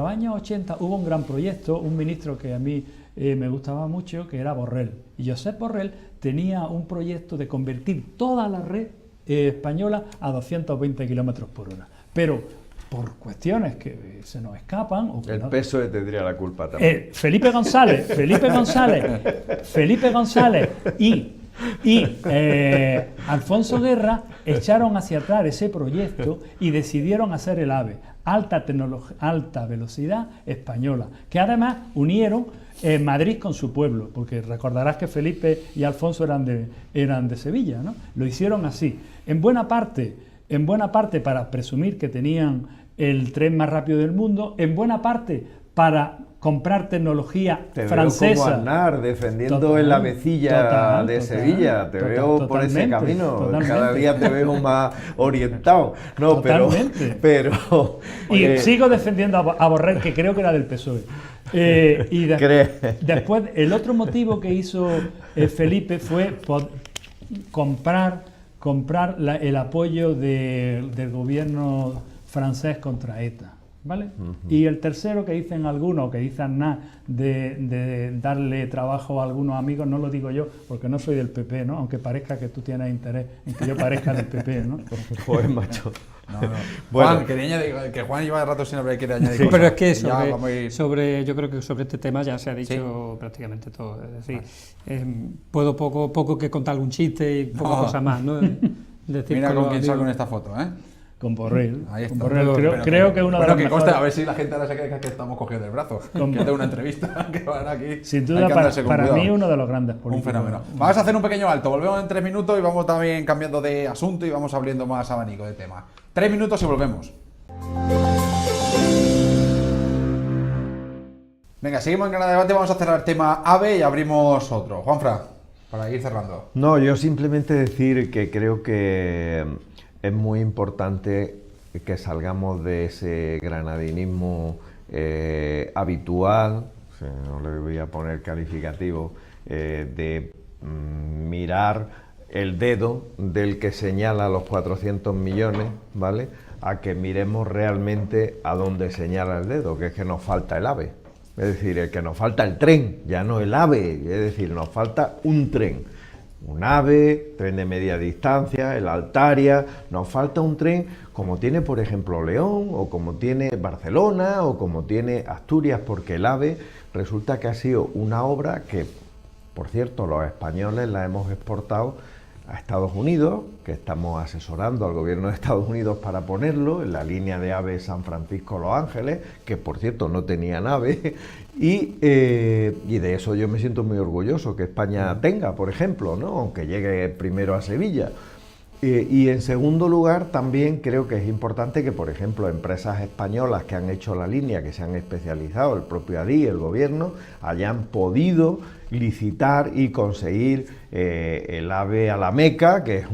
años 80 hubo un gran proyecto, un ministro que a mí me gustaba mucho, que era Borrell. Y Josep Borrell tenía un proyecto de convertir toda la red española a 220 kilómetros por hora. Pero por cuestiones que se nos escapan... O que El no, PSOE tendría la culpa también. Felipe González y Alfonso Guerra echaron hacia atrás ese proyecto y decidieron hacer el AVE, alta velocidad española, que además unieron Madrid con su pueblo, porque recordarás que Felipe y Alfonso eran de Sevilla, ¿no? Lo hicieron así, en buena parte para presumir que tenían el tren más rápido del mundo, en buena parte para comprar tecnología francesa. Te veo como Aznar defendiendo en la vecilla de Sevilla. Te veo por ese camino. Totalmente. Cada día te veo más orientado. No, Totalmente. pero y sigo defendiendo a Borrell, que creo que era del PSOE. Después, el otro motivo que hizo Felipe fue comprar el apoyo del gobierno francés contra ETA. ¿Vale? Y el tercero, que dicen algunos, que dicen nada de darle trabajo a algunos amigos, no lo digo yo porque no soy del PP, ¿no? Aunque parezca que tú tienes interés en que yo parezca del PP, ¿no? Joder, macho. No. Bueno. Juan, que Juan iba de rato sin hablar y quiere añadir Sí, cosas. pero es que Ya vamos a ir- yo creo que sobre este tema ya se ha dicho prácticamente todo. Es decir, Vale. puedo poco que contar algún chiste y poco No. cosa más, ¿no? Decir Mira con quién amigos. salgo en esta foto, ¿eh? Con Borrell. Ahí está. Con Borrell. Pero Creo que uno de bueno, los que mejores... conste, a ver si la gente ahora se cree que estamos cogiendo el brazo. Con- Que tengo una entrevista que van aquí. Sin Hay duda, que andarse con para cuidado. mí, uno de los grandes Un políticos. fenómeno. Vamos a hacer un pequeño alto, volvemos en 3 minutos y vamos también cambiando de asunto y vamos abriendo más abanico de tema. 3 minutos y volvemos. Venga, seguimos en Granada Debate, vamos a cerrar el tema AVE y abrimos otro. Juanfra, para ir cerrando. No, yo simplemente decir que creo que es muy importante que salgamos de ese granadinismo habitual, o sea, no le voy a poner calificativo, de mirar el dedo del que señala los 400 millones, ¿vale? A que miremos realmente a dónde señala el dedo, que es que nos falta el AVE. Es decir, el que nos falta el tren, ya no el AVE, es decir, nos falta un tren. Un AVE, tren de media distancia, el Altaria, nos falta un tren como tiene, por ejemplo, León, o como tiene Barcelona, o como tiene Asturias, porque el AVE resulta que ha sido una obra que, por cierto, los españoles la hemos exportado a Estados Unidos, que estamos asesorando al gobierno de Estados Unidos para ponerlo en la línea de AVE San Francisco-Los Ángeles, que por cierto no tenía AVE, y de eso yo me siento muy orgulloso que España tenga, por ejemplo, ¿no? Aunque llegue primero a Sevilla. Y en segundo lugar, también creo que es importante que, por ejemplo, empresas españolas que han hecho la línea, que se han especializado, el propio ADI, el gobierno, hayan podido licitar y conseguir el AVE a la Meca, que es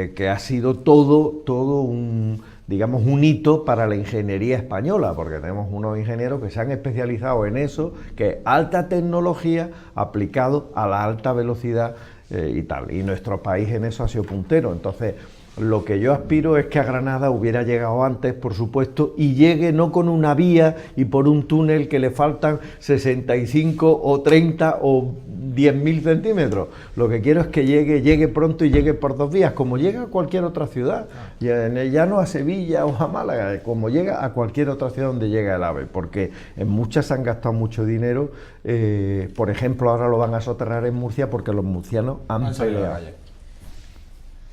que ha sido todo un, digamos, un hito para la ingeniería española, porque tenemos unos ingenieros que se han especializado en eso, que es alta tecnología aplicado a la alta velocidad y tal, y nuestro país en eso ha sido puntero. Entonces, lo que yo aspiro es que a Granada hubiera llegado antes, por supuesto, y llegue no con una vía y por un túnel que le faltan 65 o 30 o 10.000 centímetros. Lo que quiero es que llegue pronto y llegue por 2 vías, como llega a cualquier otra ciudad, ya no a Sevilla o a Málaga, como llega a cualquier otra ciudad donde llega el AVE, porque en muchas han gastado mucho dinero. Por ejemplo, ahora lo van a soterrar en Murcia porque los murcianos han salido a la peleado. calle.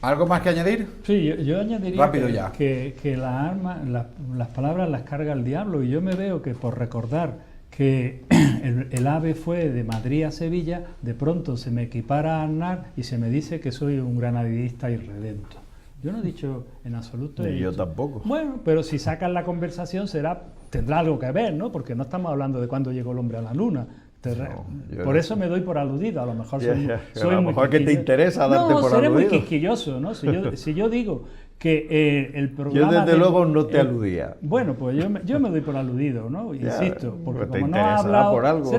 ¿Algo más que añadir? Sí, yo añadiría Rápido que las palabras las carga el diablo, y yo me veo que por recordar que el AVE fue de Madrid a Sevilla, de pronto se me equipara a Aznar y se me dice que soy un granadinista irredento. Yo no he dicho en absoluto. Ni yo tampoco. Bueno, pero si sacan la conversación tendrá algo que ver, ¿no? Porque no estamos hablando de cuándo llegó el hombre a la luna. Por eso me doy por aludido, a lo mejor soy a lo mejor que te interesa darte por seré aludido. muy quisquilloso, ¿no? Si yo digo que el programa... Yo desde luego no te aludía. Bueno, pues yo me doy por aludido, ¿no? Insisto, porque pues te como no ha hablado... por algo.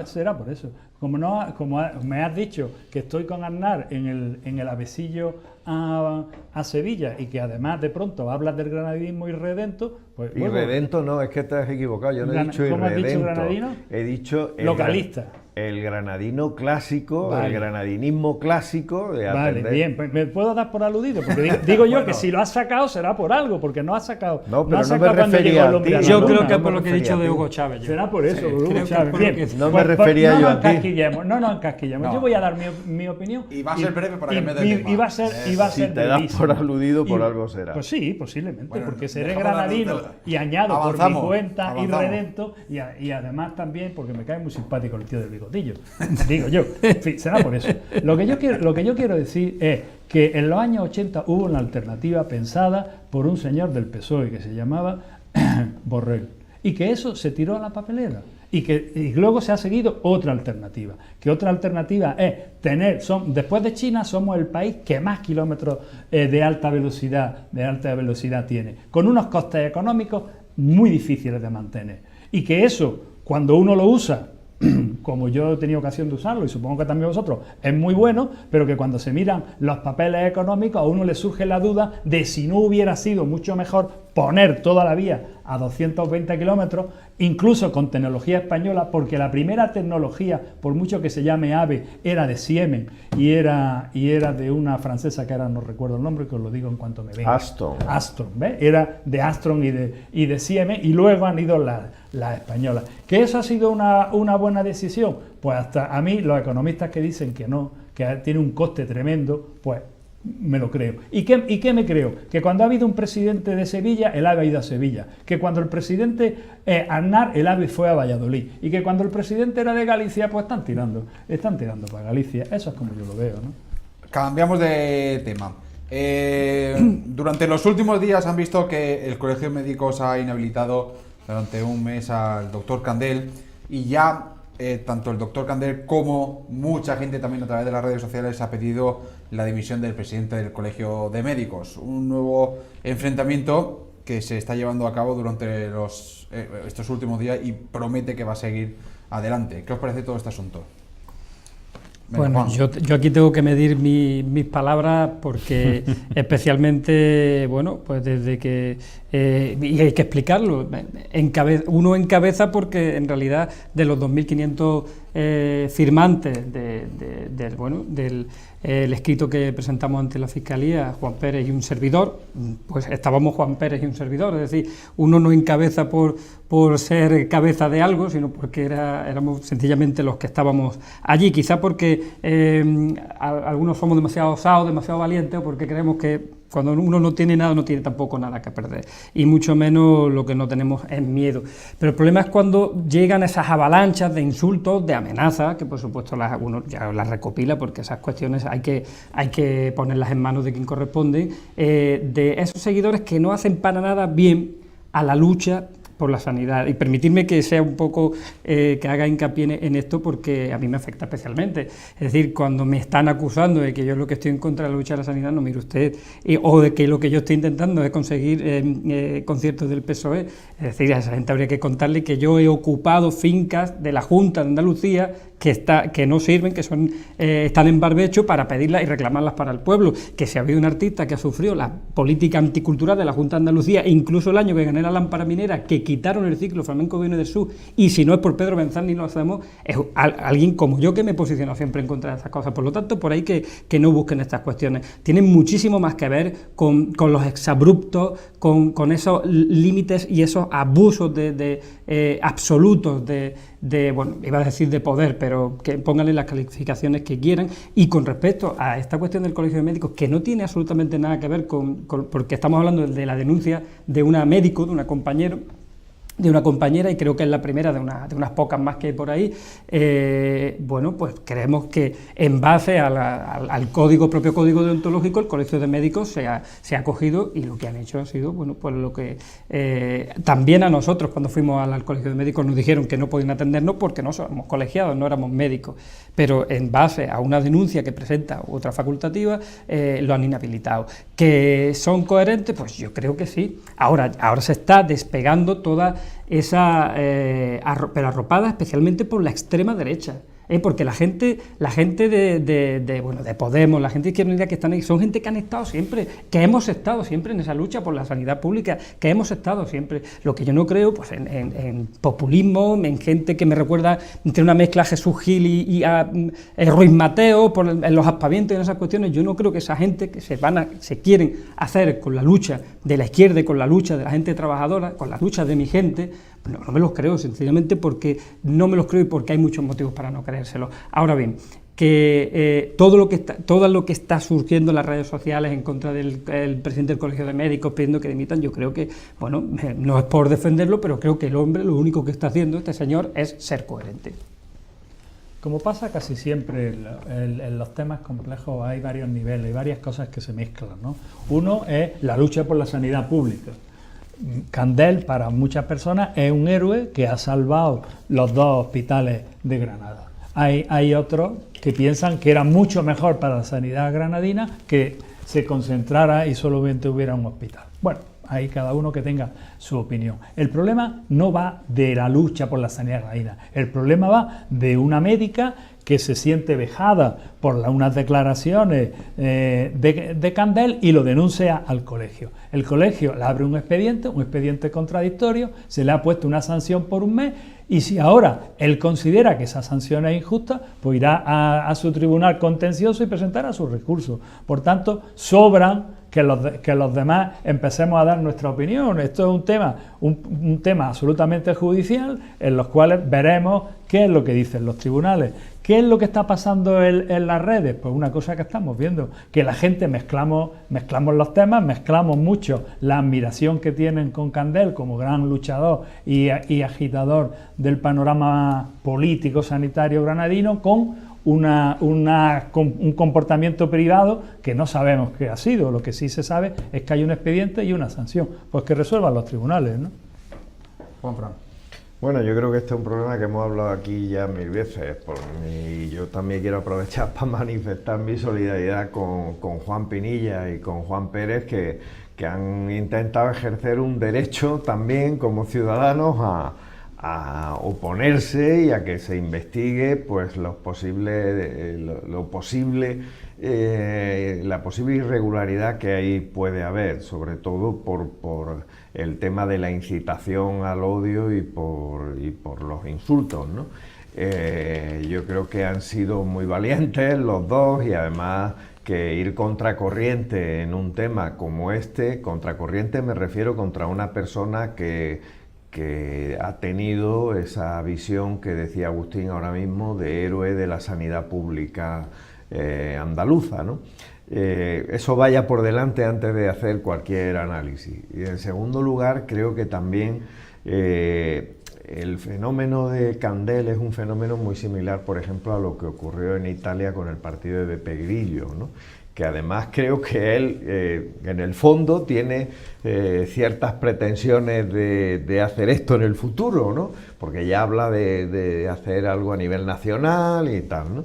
Será por eso. Como me has dicho que estoy con Aznar en el avecillo a Sevilla y que además de pronto hablas del granadinismo irredento, pues... Irredento no, es que te has equivocado, yo no he dicho irredento. ¿Cómo has dicho granadino? He dicho... Localista. El granadino clásico, vale. El granadinismo clásico de atender... Vale, bien, pues me puedo dar por aludido, porque digo yo que si lo has sacado será por algo, porque no has sacado... No, pero no no me refería a ti. Yo creo que es por lo que he dicho de Hugo Chávez. Será por eso, Hugo creo Chávez. que Bien, no me refería yo a ti. No nos encasquillemos. Yo voy a dar mi opinión. Y va a ser breve para cambiar de tema. Y va a ser Si te das por aludido, por algo será. Pues sí, posiblemente, Bueno, porque seré dejamos granadino la y añado por mi avanzamos, cuenta avanzamos. irredento y además también porque me cae muy simpático el tío del bigotillo. Digo yo, en fin, será por eso. Lo que yo quiero decir es que en los años 80 hubo una alternativa pensada por un señor del PSOE que se llamaba Borrell, y que eso se tiró a la papelera. Y luego se ha seguido otra alternativa, que otra alternativa es después de China, somos el país que más kilómetros de alta velocidad tiene, con unos costes económicos muy difíciles de mantener. Y que eso, cuando uno lo usa, como yo he tenido ocasión de usarlo y supongo que también vosotros, es muy bueno, pero que cuando se miran los papeles económicos a uno le surge la duda de si no hubiera sido mucho mejor poner toda la vía a 220 kilómetros, incluso con tecnología española, porque la primera tecnología, por mucho que se llame AVE, era de Siemens y era de una francesa que ahora no recuerdo el nombre, que os lo digo en cuanto me venga. Aston, ¿ves? Era de Aston y de Siemens, y luego han ido las españolas. ¿Que eso ha sido una buena decisión? Pues hasta a mí, los economistas que dicen que no, que tiene un coste tremendo, pues me lo creo. ¿Y qué me creo? Que cuando ha habido un presidente de Sevilla, el AVE ha ido a Sevilla. Que cuando el presidente Aznar, el AVE fue a Valladolid. Y que cuando el presidente era de Galicia, pues están tirando para Galicia. Eso es como yo lo veo, ¿no? Cambiamos de tema. Durante los últimos días han visto que el Colegio de Médicos ha inhabilitado durante un mes al doctor Candel, y ya tanto el doctor Candel como mucha gente también a través de las redes sociales ha pedido la dimisión del presidente del Colegio de Médicos. Un nuevo enfrentamiento que se está llevando a cabo durante estos últimos días y promete que va a seguir adelante. ¿Qué os parece todo este asunto? Bueno, yo aquí tengo que medir mis palabras porque especialmente, bueno, pues desde que... y hay que explicarlo, uno encabeza porque en realidad de los 2.500 firmantes del escrito que presentamos ante la Fiscalía, Juan Pérez y un servidor, pues estábamos Juan Pérez y un servidor, es decir, uno no encabeza por ser cabeza de algo, sino porque éramos sencillamente los que estábamos allí, quizá porque algunos somos demasiado osados, demasiado valientes, o porque creemos que cuando uno no tiene nada, no tiene tampoco nada que perder, y mucho menos lo que no tenemos es miedo. Pero el problema es cuando llegan esas avalanchas de insultos, de amenazas, que por supuesto uno ya las recopila, porque esas cuestiones hay que ponerlas en manos de quien corresponde, de esos seguidores que no hacen para nada bien a la lucha por la sanidad. Y permitirme que sea un poco, que haga hincapié en esto, porque a mí me afecta especialmente. Es decir, cuando me están acusando de que yo lo que estoy en contra de la lucha de la sanidad, no mire usted, o de que lo que yo estoy intentando es conseguir conciertos del PSOE, es decir, a esa gente habría que contarle que yo he ocupado fincas de la Junta de Andalucía que no sirven, que están en barbecho, para pedirlas y reclamarlas para el pueblo, que si ha habido un artista que ha sufrido la política anticultural de la Junta de Andalucía, e incluso el año que gané la lámpara minera, que quitaron el ciclo Flamenco Viene del Sur, y si no es por Pedro Benzán ni lo hacemos, es alguien como yo que me posiciono siempre en contra de esas cosas. Por lo tanto, por ahí que no busquen estas cuestiones. Tienen muchísimo más que ver con los exabruptos, con esos límites y esos abusos absolutos bueno, iba a decir de poder, pero que pónganle las calificaciones que quieran. Y con respecto a esta cuestión del Colegio de Médicos, que no tiene absolutamente nada que ver porque estamos hablando de la denuncia de una médico, de una compañera, de una compañera, y creo que es la primera de unas pocas más que hay por ahí. Bueno, pues creemos que en base al propio código deontológico, el Colegio de Médicos se ha acogido, y lo que han hecho ha sido, bueno, pues lo que también a nosotros cuando fuimos al Colegio de Médicos nos dijeron que no podían atendernos porque no somos colegiados, no éramos médicos, pero en base a una denuncia que presenta otra facultativa lo han inhabilitado. ¿Que son coherentes? Pues yo creo que sí. Ahora se está despegando toda esa pero arropada especialmente por la extrema derecha, porque la gente de Podemos, la gente de Izquierda Unida que están ahí, son gente que han estado siempre, que hemos estado siempre en esa lucha por la sanidad pública, que hemos estado siempre. Lo que yo no creo, pues en populismo, en gente que me recuerda entre una mezcla a Jesús Gil y a Ruiz Mateo, en los aspavientos y en esas cuestiones. Yo no creo que esa gente que se quieren hacer con la lucha de la izquierda y con la lucha de la gente trabajadora, con la lucha de mi gente. No me los creo, sencillamente porque no me los creo y porque hay muchos motivos para no creérselo. Ahora bien, que todo lo que está surgiendo en las redes sociales en contra del presidente del Colegio de Médicos pidiendo que dimitan, yo creo que, bueno, no es por defenderlo, pero creo que el hombre lo único que está haciendo, este señor, es ser coherente. Como pasa casi siempre en los temas complejos, hay varios niveles, hay varias cosas que se mezclan, ¿no? Uno es la lucha por la sanidad pública. Candel, para muchas personas, es un héroe que ha salvado los 2 hospitales de Granada. Hay otros que piensan que era mucho mejor para la sanidad granadina que se concentrara y solamente hubiera un hospital. Bueno, hay cada uno que tenga su opinión. El problema no va de la lucha por la sanidad granadina, el problema va de una médica que se siente vejada por unas declaraciones de Candel y lo denuncia al colegio. El colegio le abre un expediente contradictorio, se le ha puesto una sanción por 1 mes, y si ahora él considera que esa sanción es injusta, pues irá a su tribunal contencioso y presentará su recurso. Por tanto, sobran que los demás empecemos a dar nuestra opinión. Esto es un tema absolutamente judicial, en los cuales veremos qué es lo que dicen los tribunales. ¿Qué es lo que está pasando en las redes? Pues una cosa que estamos viendo, que la gente mezclamos los temas, mezclamos mucho la admiración que tienen con Candel como gran luchador y agitador del panorama político sanitario granadino con un comportamiento privado que no sabemos qué ha sido. Lo que sí se sabe es que hay un expediente y una sanción, pues que resuelvan los tribunales, ¿no? Juanfran. Bueno, yo creo que este es un problema que hemos hablado aquí ya 1000 veces, y yo también quiero aprovechar para manifestar mi solidaridad con Juan Pinilla y con Juan Pérez, que han intentado ejercer un derecho también como ciudadanos a oponerse y a que se investigue pues la posible irregularidad que ahí puede haber, sobre todo por el tema de la incitación al odio y por los insultos, ¿no? Yo creo que han sido muy valientes los dos, y además que ir contracorriente en un tema como este, contracorriente me refiero contra una persona que ha tenido esa visión que decía Agustín ahora mismo de héroe de la sanidad pública andaluza, ¿no? Eso vaya por delante antes de hacer cualquier análisis. Y en segundo lugar, creo que también el fenómeno de Candel es un fenómeno muy similar, por ejemplo, a lo que ocurrió en Italia con el partido de Beppe Grillo, ¿no? Que además creo que él, en el fondo, tiene ciertas pretensiones de hacer esto en el futuro, ¿no? Porque ya habla de hacer algo a nivel nacional y tal, ¿no?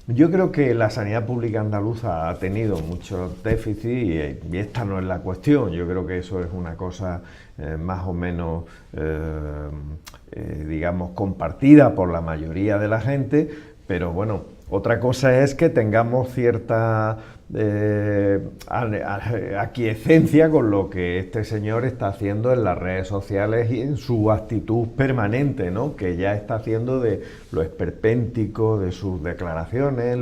Yo creo que la sanidad pública andaluza ha tenido muchos déficits y esta no es la cuestión. Yo creo que eso es una cosa más o menos, digamos, compartida por la mayoría de la gente, pero bueno, otra cosa es que tengamos cierta aquiescencia con lo que este señor está haciendo en las redes sociales y en su actitud permanente, ¿no? Que ya está haciendo de lo esperpéntico de sus declaraciones,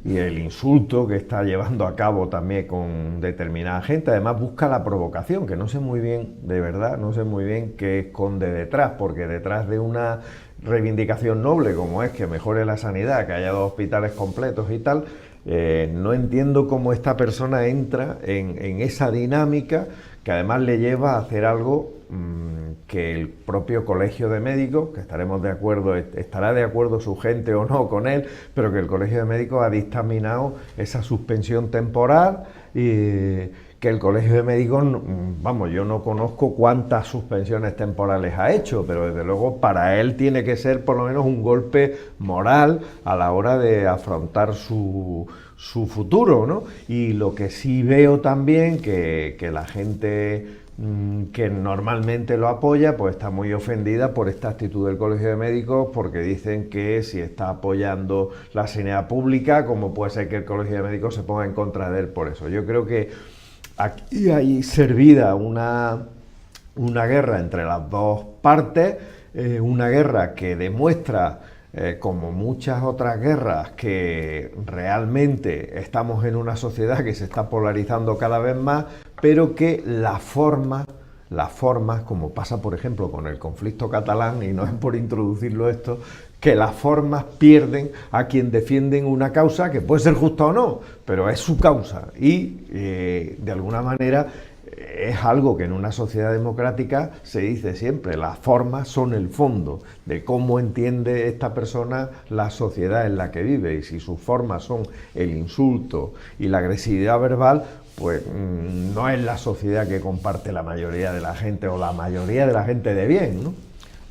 y el insulto que está llevando a cabo también con determinada gente. Además busca la provocación, que no sé muy bien, de verdad, no sé muy bien qué esconde detrás, porque detrás de una reivindicación noble como es que mejore la sanidad, que haya 2 hospitales completos y tal, no entiendo cómo esta persona entra en esa dinámica que además le lleva a hacer algo que el propio Colegio de Médicos, que estaremos de acuerdo, estará de acuerdo su gente o no con él, pero que el Colegio de Médicos ha dictaminado esa suspensión temporal y que el Colegio de Médicos, vamos, yo no conozco cuántas suspensiones temporales ha hecho, pero desde luego para él tiene que ser por lo menos un golpe moral a la hora de afrontar su futuro, ¿no? Y lo que sí veo también que la gente que normalmente lo apoya, pues está muy ofendida por esta actitud del Colegio de Médicos, porque dicen que si está apoyando la sanidad pública, ¿cómo puede ser que el Colegio de Médicos se ponga en contra de él por eso? Yo creo que aquí hay servida una guerra entre las dos partes, una guerra que demuestra, como muchas otras guerras, que realmente estamos en una sociedad que se está polarizando cada vez más, pero que las formas, como pasa por ejemplo con el conflicto catalán, y no es por introducirlo esto, que las formas pierden a quien defienden una causa que puede ser justa o no, pero es su causa y de alguna manera es algo que en una sociedad democrática se dice siempre, las formas son el fondo de cómo entiende esta persona la sociedad en la que vive, y si sus formas son el insulto y la agresividad verbal, pues no es la sociedad que comparte la mayoría de la gente o la mayoría de la gente de bien, ¿no?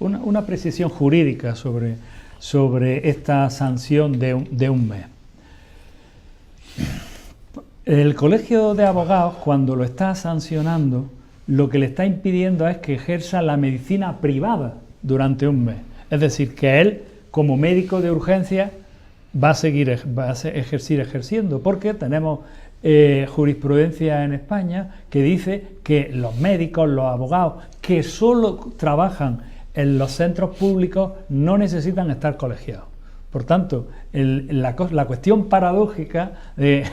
Una precisión jurídica sobre esta sanción de un mes. El Colegio de Abogados, cuando lo está sancionando, lo que le está impidiendo es que ejerza la medicina privada durante un mes. Es decir, que él, como médico de urgencia, va a seguir ejerciendo, porque tenemos jurisprudencia en España que dice que los médicos, los abogados, que solo trabajan en los centros públicos, no necesitan estar colegiados. Por tanto, la cuestión paradójica de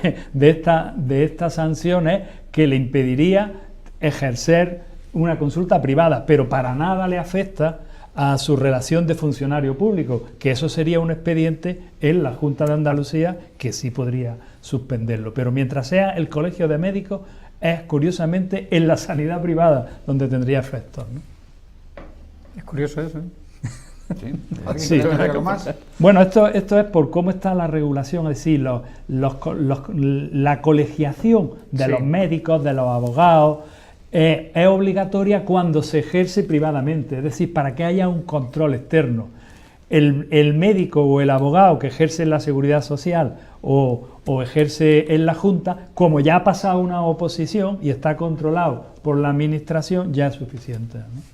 esta sanción es que le impediría ejercer una consulta privada, pero para nada le afecta a su relación de funcionario público, que eso sería un expediente en la Junta de Andalucía que sí podría suspenderlo. Pero mientras sea el Colegio de Médicos, es curiosamente en la sanidad privada donde tendría efectos, ¿no? Es curioso eso, ¿eh? ¿Sí? ¿Alguien Sí. quiere decir algo más? Bueno, esto es por cómo está la regulación, es decir, la colegiación de los médicos, de los abogados, es obligatoria cuando se ejerce privadamente, es decir, para que haya un control externo. El médico o el abogado que ejerce en la Seguridad Social o ejerce en la Junta, como ya ha pasado una oposición y está controlado por la Administración, ya es suficiente, ¿no?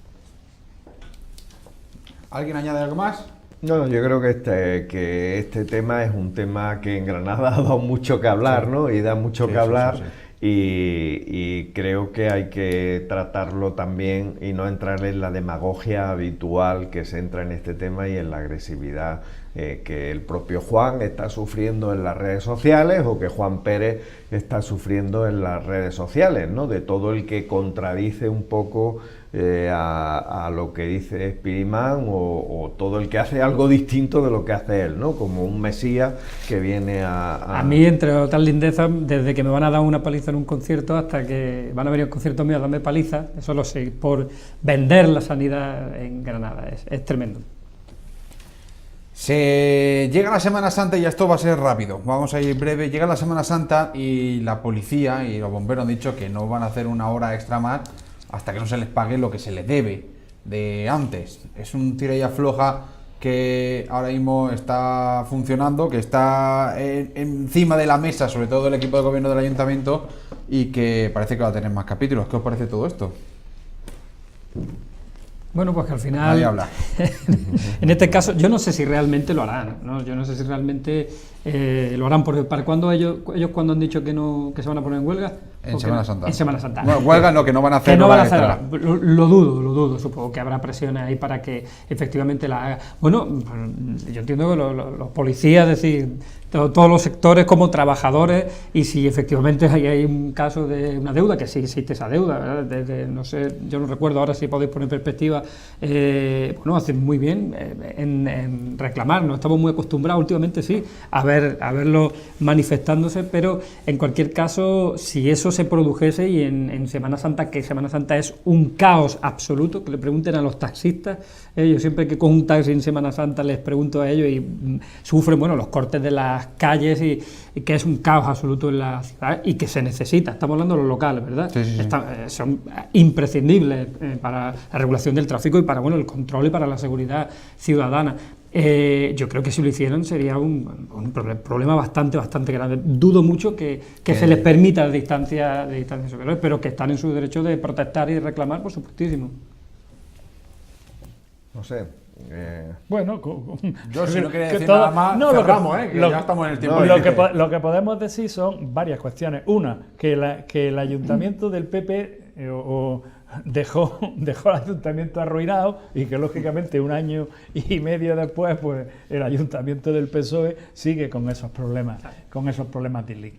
¿Alguien añade algo más? No, yo creo que este tema es un tema que en Granada ha dado mucho que hablar, ¿no? Y da mucho que hablar. Sí. Y creo que hay que tratarlo también y no entrar en la demagogia habitual que se entra en este tema y en la agresividad que el propio Juan está sufriendo en las redes sociales, o que Juan Pérez está sufriendo en las redes sociales, ¿no? De todo el que contradice un poco a lo que dice Spirimán, o todo el que hace algo distinto de lo que hace él, ¿no? Como un mesías que viene a... A mí, entre otras lindezas, desde que me van a dar una paliza en un concierto hasta que van a venir a un concierto mío a darme paliza, eso lo sé, por vender la sanidad en Granada, es tremendo. Se llega la Semana Santa y esto va a ser rápido, vamos a ir breve. Llega la Semana Santa y la policía y los bomberos han dicho que no van a hacer una hora extra más hasta que no se les pague lo que se les debe de antes. Es un tira y afloja que ahora mismo está funcionando, que está encima de la mesa, sobre todo el equipo de gobierno del ayuntamiento, y que parece que va a tener más capítulos. ¿Qué os parece todo esto? Bueno, pues que al final... Nadie habla. En este caso, yo no sé si realmente lo harán, ¿no? Yo no sé si realmente lo harán, porque ¿para cuándo ellos cuando han dicho que se van a poner en huelga? En Semana Santa. En Semana Santa. Bueno, huelga no, que no van a hacer. Que no van a hora hacer. extra. Lo dudo. Supongo que habrá presiones ahí para que efectivamente la haga. Bueno, yo entiendo que los policías, es decir, todos los sectores como trabajadores, y si efectivamente hay un caso de una deuda, que sí existe esa deuda, ¿verdad? Desde, no sé, yo no recuerdo ahora si podéis poner en perspectiva, bueno, hacen muy bien en reclamar. No estamos muy acostumbrados últimamente, sí, a ver a verlo manifestándose, pero en cualquier caso, si eso se produjese y en Semana Santa, que Semana Santa es un caos absoluto, que le pregunten a los taxistas, yo siempre que cojo un taxi en Semana Santa les pregunto a ellos y sufren, bueno, los cortes de las calles y que es un caos absoluto en la ciudad y que se necesita, estamos hablando de los locales, ¿verdad? Sí, sí, sí. Son imprescindibles para la regulación del tráfico y para, bueno, el control y para la seguridad ciudadana. Yo creo que si lo hicieran sería un problema bastante grande. Dudo mucho que se les permita de distancia superiores, pero que están en su derecho de protestar y reclamar, por supuestísimo. No sé. Bueno, Yo si no quería que decir todo- nada más, no, lo que- cerramos, que lo- ya estamos en el tiempo. no, límite. lo que podemos decir son varias cuestiones. Una, que el ayuntamiento del PP dejó el ayuntamiento arruinado y que lógicamente un año y medio después pues el ayuntamiento del PSOE sigue con esos problemas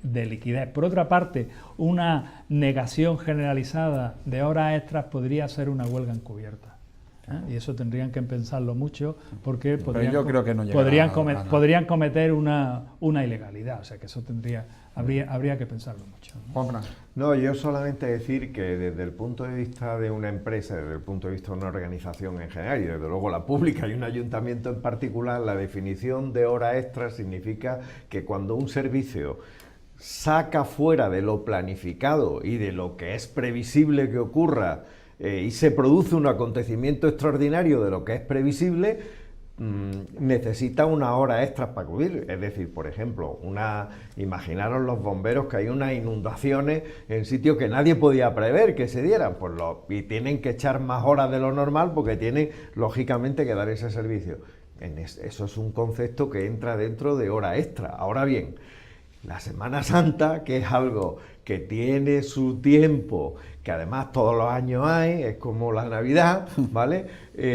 de liquidez. Por otra parte, una negación generalizada de horas extras podría ser una huelga encubierta. Y eso tendrían que pensarlo mucho porque yo creo que no llegará podrían a nada. cometer una ilegalidad. O sea que eso habría que pensarlo mucho. Juanfran. No, yo solamente decir que desde el punto de vista de una empresa, desde el punto de vista de una organización en general, y desde luego la pública y un ayuntamiento en particular, la definición de hora extra significa que cuando un servicio saca fuera de lo planificado y de lo que es previsible que ocurra, y se produce un acontecimiento extraordinario de lo que es previsible, necesita una hora extra para cubrir. Es decir, por ejemplo, imaginaros los bomberos que hay unas inundaciones en sitios que nadie podía prever que se dieran, y tienen que echar más horas de lo normal porque tienen, lógicamente, que dar ese servicio. Eso es un concepto que entra dentro de hora extra. Ahora bien, la Semana Santa, que es algo que tiene su tiempo, que además todos los años hay, es como la Navidad, ¿vale?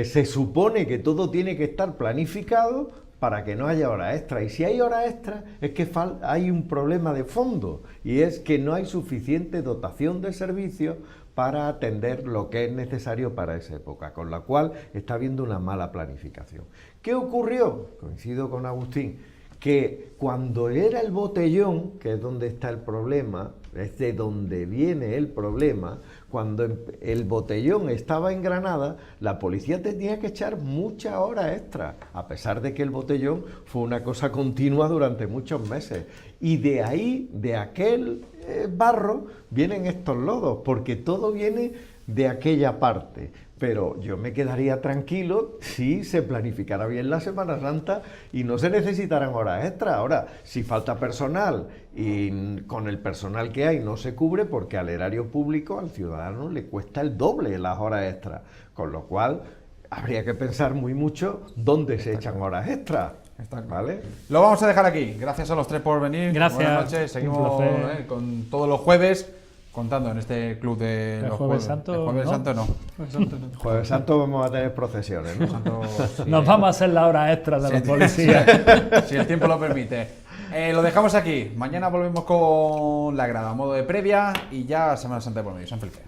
Se supone que todo tiene que estar planificado para que no haya horas extra. Y si hay horas extra, es que hay un problema de fondo, y es que no hay suficiente dotación de servicios para atender lo que es necesario para esa época, con la cual está habiendo una mala planificación. ¿Qué ocurrió? Coincido con Agustín, que cuando era el botellón, que es donde está el problema, es de donde viene el problema, cuando el botellón estaba en Granada, la policía tenía que echar muchas horas extra, a pesar de que el botellón fue una cosa continua durante muchos meses. Y de ahí, de aquel barro, vienen estos lodos, porque todo viene de aquella parte. Pero yo me quedaría tranquilo si se planificara bien la Semana Santa y no se necesitaran horas extras. Ahora, si falta personal y con el personal que hay no se cubre, porque al erario público, al ciudadano, le cuesta el doble las horas extras. Con lo cual, habría que pensar muy mucho dónde se echan horas extras. ¿Vale? Lo vamos a dejar aquí. Gracias a los tres por venir. Gracias. Buenas noches. Seguimos placer. con todos los jueves contando en este club de El los Jueves jueves. Santo, El Jueves ¿no? Santo no. Jueves Santo vamos a tener procesiones, ¿no? Santo, sí. Nos vamos a hacer la hora extra de Sí, los policías. si el tiempo lo permite. Lo dejamos aquí. Mañana volvemos con la grada a modo de previa y ya Semana Santa de por medio. San Felipe.